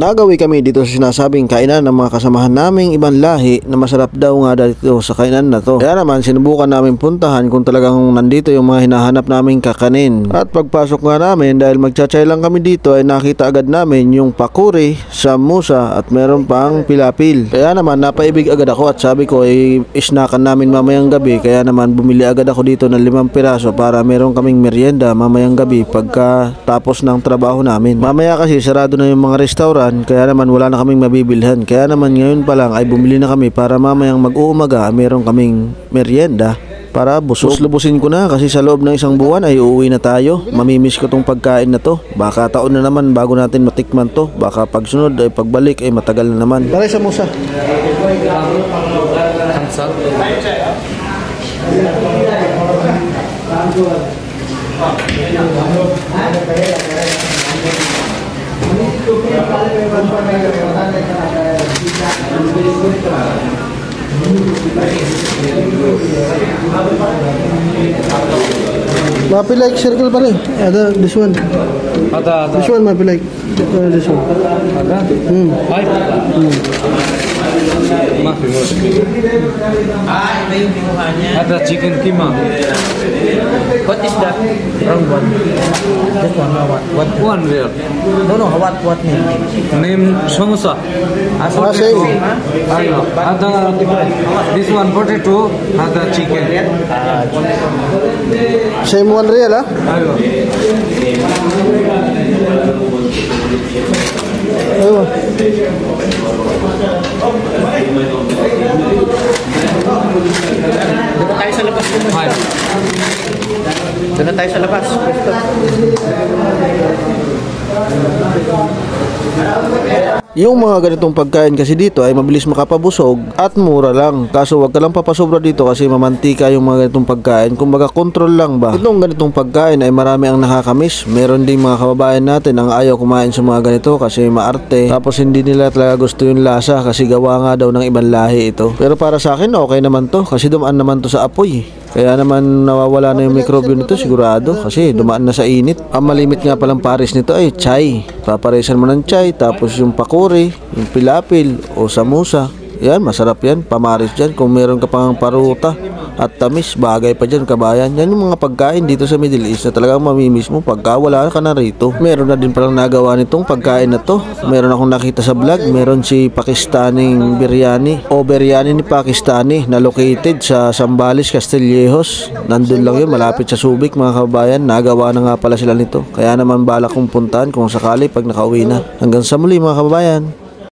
Nagawi kami dito sa sinasabing kainan ng mga kasamahan naming ibang lahi na masarap daw nga dito sa kainan na to. Kaya naman sinubukan namin puntahan kung talagang nandito yung mga hinahanap naming kakanin. At pagpasok nga namin, dahil magtsatsyay lang kami dito, ay nakita agad namin yung pakuri, samusa at meron pang pilapil. Kaya naman napaibig agad ako at sabi ko ay isnakan namin mamayang gabi. Kaya naman bumili agad ako dito ng 5 piraso para meron kaming merienda mamayang gabi pagka tapos ng trabaho namin. Mamaya kasi sarado na yung mga restaurant, kaya naman wala na kaming mabibilhan. Kaya naman ngayon pa lang ay bumili na kami para mamayang mag-uumaga meron kaming merienda para busog. Lubusin ko na kasi sa loob ng isang buwan ay uuwi na tayo. Mamimiss ko tong pagkain na to. Baka taon na naman bago natin matikman to. Baka pagsunod ay pagbalik ay matagal na naman. Pare sa musa. Mapi like circle pare. Ada this one. Ada. This one mapi like. This one. Ada. Five. Mafi ada chicken kima. What is that? Wrong one. This one. What? One real. No. What name? Name samosa. Same. Ada this one potato. Ada chicken. Same one real ah? Ayo. Ayo. Doon tayo sa labas. Doon tayo sa labas. Yung mga ganitong pagkain kasi dito ay mabilis makapabusog at mura lang. Kaso wag ka lang papasobra dito kasi mamantika yung mga ganitong pagkain. Kumbaga control lang ba. Itong ganitong pagkain ay marami ang nakakamiss. Meron din mga kababayan natin ang ayaw kumain sa mga ganito kasi maarte. Tapos hindi nila talaga gusto yung lasa kasi gawa nga daw ng ibang lahi ito. Pero para sa akin okay naman to kasi dumaan naman to sa apoy. Kaya naman nawawala na yung mikrobyo nito sigurado kasi dumaan na sa init. Ang malimit nga palang pares nito ay chai. Paparesan mo ng chai tapos yung pakuri, yung pilapil o samusa. Yan, masarap yan. Pamaris dyan. Kung meron ka pang paruta at tamis, bagay pa dyan kabayan. Yan yung mga pagkain dito sa Middle East na talagang mamimiss mo pagka wala ka na rito. Meron na din palang nagawa nitong pagkain na to. Meron akong nakita sa vlog. Meron si Pakistaning biryani o biryani ni Pakistani na located sa Zambales, Castillejos. Nandun lang yun, malapit sa Subic mga kabayan. Nagawa na nga pala sila nito. Kaya naman balak kong puntahan kung sakali pag nakauwi na. Hanggang sa muli mga kababayan.